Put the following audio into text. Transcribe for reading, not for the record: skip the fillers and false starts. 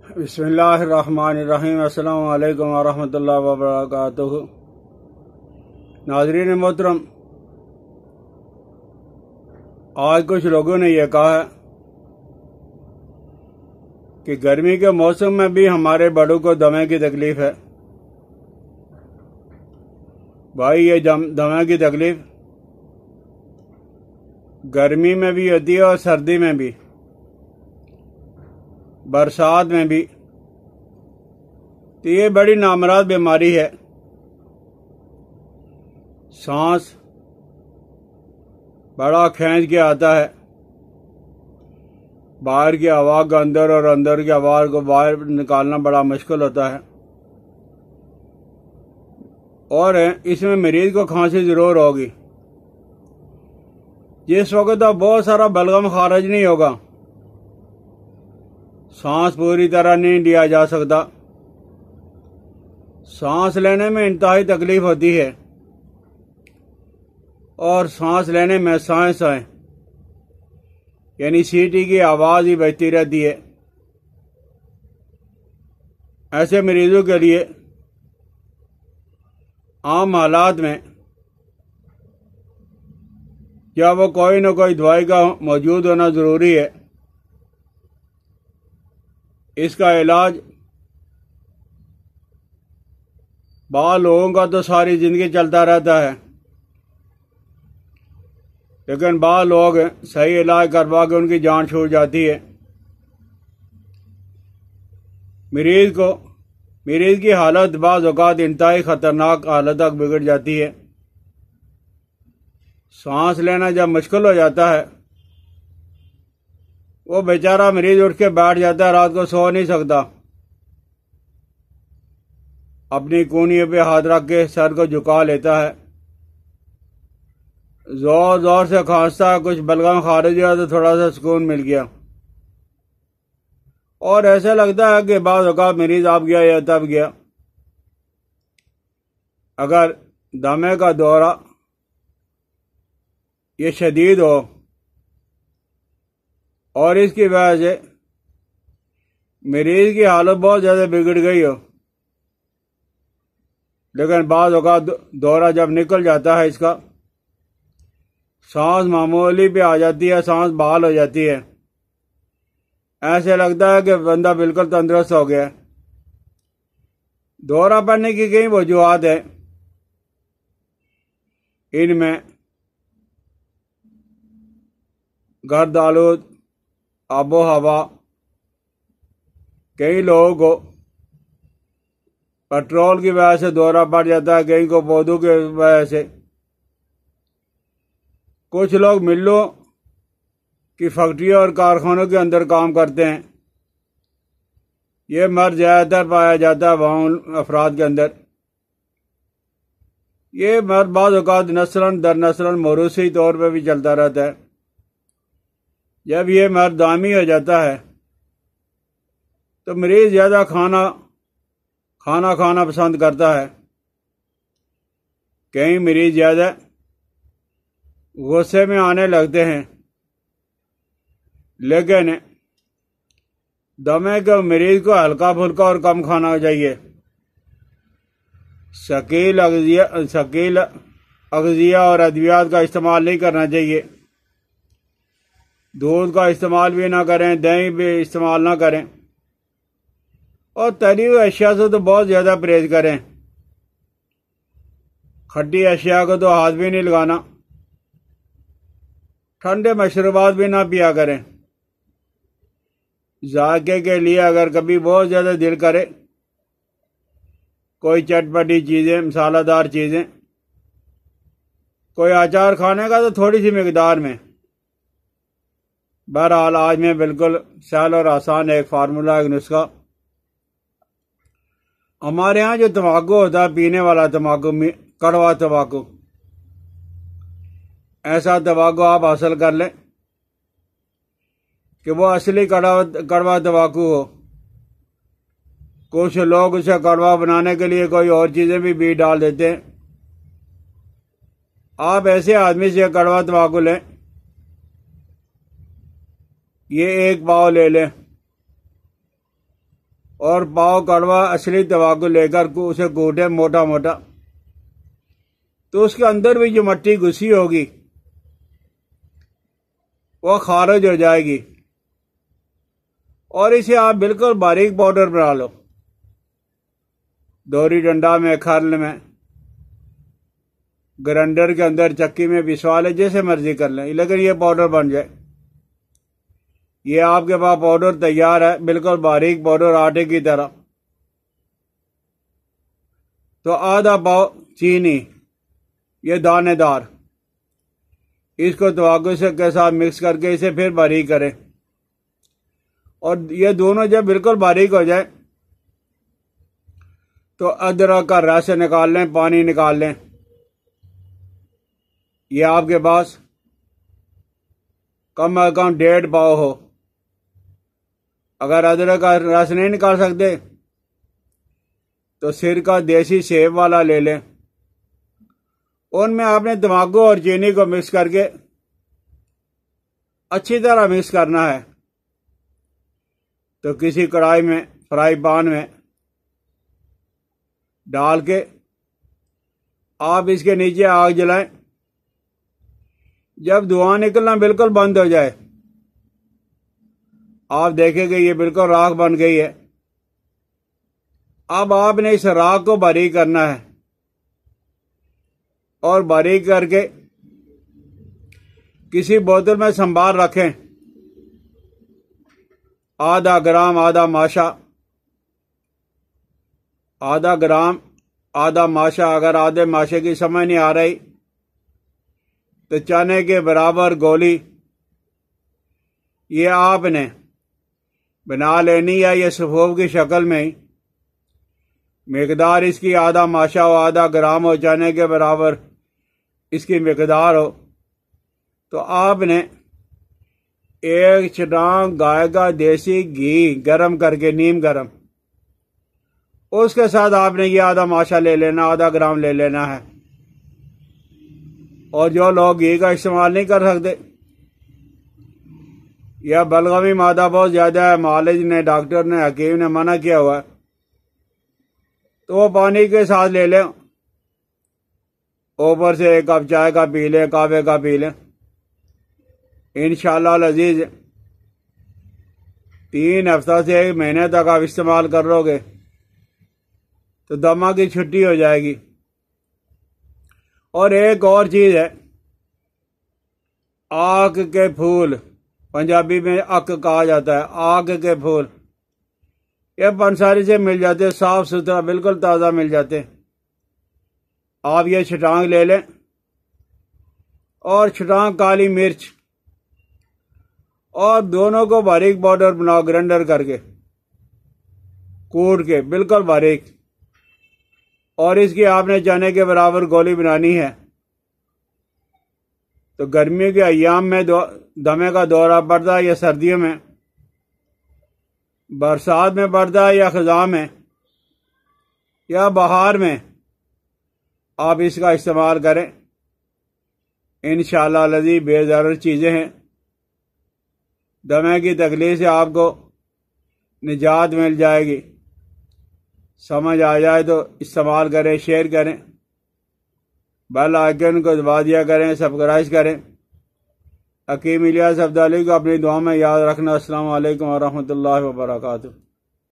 بسم اللہ الرحمن الرحیم۔ السلام علیکم ورحمۃ اللہ وبرکاتہ۔ ناظرین محترم، آج کچھ لوگوں نے یہ کہا ہے کہ گرمی کے موسم میں بھی ہمارے بڑوں کو دمے کی تکلیف ہے۔ بھائی، یہ دمے کی تکلیف گرمی میں بھی ہوتی ہے اور سردی میں بھی، برسات میں بھی۔ تو یہ بڑی نامراد بیماری ہے۔ سانس بڑا کھینچ کے آتا ہے، باہر کی ہوا کو اندر اور اندر کی ہوا کو باہر نکالنا بڑا مشکل ہوتا ہے، اور اس میں مریض کو کھانسی ضرور ہوگی۔ جس وقت اب بہت سارا بلغم خارج نہیں ہوگا، سانس پوری طرح نہیں لیا جا سکتا، سانس لینے میں انتہائی تکلیف ہوتی ہے، اور سانس لینے میں سائیں سائیں یعنی سیٹی کی آواز ہی بجتی رہتی ہے۔ ایسے مریضوں کے لیے عام حالات میں یا وہ کوئی نہ کوئی دوائی کا موجود ہونا ضروری ہے۔ اس کا علاج بعض لوگوں کا تو ساری زندگی چلتا رہتا ہے، لیکن بعض لوگ صحیح علاج کروا کے ان کی جان چھوٹ جاتی ہے۔ مریض کی حالت بعض اوقات انتہائی خطرناک حالت تک بگڑ جاتی ہے۔ سانس لینا جب مشکل ہو جاتا ہے، وہ بیچارہ مریض اٹھ کے بیٹھ جاتا ہے، رات کو سو نہیں سکتا، اپنی کونیوں پہ ہاتھ رکھ کے سر کو جھکا لیتا ہے، زور زور سے کھانستا ہے، کچھ بلغم خارج ہوا تو تھوڑا سا سکون مل گیا، اور ایسا لگتا ہے کہ بعض اوقات مریض اب گیا یا تب گیا۔ اگر دمے کا دورہ یہ شدید ہو اور اس کی وجہ سے مریض کی حالت بہت زیادہ بگڑ گئی ہو، لیکن بعض اوقات دورہ جب نکل جاتا ہے، اس کا سانس معمولی پہ آ جاتی ہے، سانس بحال ہو جاتی ہے، ایسے لگتا ہے کہ بندہ بالکل تندرست ہو گیا ہے۔ دورہ پڑنے کی کئی وجوہات ہیں، ان میں گرد آلود آب و ہوا، کئی لوگوں کو پیٹرول کی وجہ سے دورہ پڑ جاتا ہے، کئی کو پودوں کی وجہ سے، کچھ لوگ ملوں کی فیکٹریوں اور کارخانوں کے اندر کام کرتے ہیں، یہ مرض زیادہ تر پایا جاتا ہے وہاں افراد کے اندر۔ یہ مرض بعض اوقات نسلاً در نسلاً موروثی طور پہ بھی چلتا رہتا ہے۔ جب یہ مرض دائمی ہو جاتا ہے تو مریض زیادہ کھانا پسند کرتا ہے، کئی مریض زیادہ غصے میں آنے لگتے ہیں، لیکن دمے کے مریض کو ہلکا پھلکا اور کم کھانا چاہیے، ثقیل اغذیہ اور ادویات کا استعمال نہیں کرنا چاہیے، دودھ کا استعمال بھی نہ کریں، دہی بھی استعمال نہ کریں، اور تلی ہوئی اشیاء سے تو بہت زیادہ پرہیز کریں، کھٹی اشیاء کو تو ہاتھ بھی نہیں لگانا، ٹھنڈے مشروبات بھی نہ پیا کریں۔ ذائقے کے لیے اگر کبھی بہت زیادہ دل کرے کوئی چٹپٹی چیزیں، مسالہ دار چیزیں، کوئی اچار کھانے کا تو تھوڑی سی مقدار میں۔ بہرحال آج میں بالکل سہل اور آسان ایک فارمولہ، ایک نسخہ، ہمارے ہاں جو تمباکو ہوتا ہے، پینے والا تمباکو، کڑوا تمباکو، ایسا تمباکو آپ حاصل کر لیں کہ وہ اصلی کڑوا تمباکو ہو۔ کچھ لوگ اسے کڑوا بنانے کے لیے کوئی اور چیزیں بھی ڈال دیتے ہیں۔ آپ ایسے آدمی سے کڑوا تمباکو لیں، یہ 1 پاؤ لے لیں، اور پاؤ کڑوا اصلی تمباکو لے کر اسے کوٹے موٹا موٹا، تو اس کے اندر بھی جو مٹی گھسی ہوگی وہ خارج ہو جائے گی، اور اسے آپ بالکل باریک پاؤڈر بنا لو، دوری ڈنڈا میں، کھرل میں، گرینڈر کے اندر، چکی میں پسوا لیں، جیسے مرضی کر لیں، لیکن یہ پاؤڈر بن جائے۔ یہ آپ کے پاس پاؤڈر تیار ہے، بالکل باریک پاؤڈر آٹے کی طرح۔ تو آدھا پاؤ چینی، یہ دانے دار، اس کو تمباکو کے ساتھ مکس کر کے اسے پھر باریک کریں، اور یہ دونوں جب بالکل باریک ہو جائے تو ادرک کا رس نکال لیں، پانی نکال لیں۔ یہ آپ کے پاس کم از کم 1.5 پاؤ ہو۔ اگر ادرک کا رس نہیں نکال سکتے تو سرکہ دیسی سیب والا لے لیں، ان میں آپ نے تمباکو اور چینی کو مکس کر کے اچھی طرح مکس کرنا ہے۔ تو کسی کڑھائی میں، فرائی پان میں ڈال کے آپ اس کے نیچے آگ جلائیں، جب دھواں نکلنا بالکل بند ہو جائے آپ دیکھیں کہ یہ بالکل راکھ بن گئی ہے۔ اب آپ نے اس راکھ کو باریک کرنا ہے، اور باریک کر کے کسی بوتل میں سنبھال رکھیں۔ آدھا گرام، آدھا ماشا، آدھا گرام، آدھا ماشا۔ اگر آدھے ماشے کی سمجھ نہیں آ رہی تو چنے کے برابر گولی یہ آپ نے بنا لینی ہے، یہ سفوف کی شکل میں ہی۔ مقدار اس کی آدھا ماشا ہو، آدھا گرام ہو، چنے کے برابر اس کی مقدار ہو، تو آپ نے 1 چٹان گائے کا دیسی گھی گرم کر کے، نیم گرم، اس کے ساتھ آپ نے یہ آدھا ماشا لے لینا، آدھا گرام لے لینا ہے۔ اور جو لوگ گھی کا استعمال نہیں کر سکتے یا بلغمی مادہ بہت زیادہ ہے، معالج نے، ڈاکٹر نے، حکیم نے منع کیا ہوا ہے، تو وہ پانی کے ساتھ لے لیں، اوپر سے 1 کپ چائے کا پی لیں، کعبے کا پی لیں۔ انشاءاللہ العزیز 3 ہفتہ سے 1 مہینے تک آپ استعمال کر لو گے تو دمہ کی چھٹی ہو جائے گی۔ اور ایک اور چیز ہے، آک کے پھول، پنجابی میں اک کہا جاتا ہے، آک کے پھول، یہ پنساری سے مل جاتے، صاف ستھرا بالکل تازہ مل جاتے۔ آپ یہ چھٹانگ لے لیں، اور چھٹانگ کالی مرچ، اور دونوں کو باریک پاؤڈر بناؤ، گرینڈر کر کے، کوٹ کے بالکل باریک، اور اس کی آپ نے چنے کے برابر گولی بنانی ہے۔ تو گرمیوں کے ایام میں دمے کا دورہ پڑتا ہے یا سردیوں میں، برسات میں پڑتا ہے یا خزاں میں یا بہار میں، آپ اس کا استعمال کریں۔ انشاءاللہ الذی بے ضرر چیزیں ہیں، دمے کی تکلیف سے آپ کو نجات مل جائے گی۔ سمجھ آ جائے تو استعمال کریں، شیئر کریں، بیل آئیکن کو دبا دیا کریں، سبسکرائب کریں۔ حکیم الیاس عبدالی کو اپنی دعا میں یاد رکھنا۔ السلام علیکم ورحمۃ اللہ وبرکاتہ۔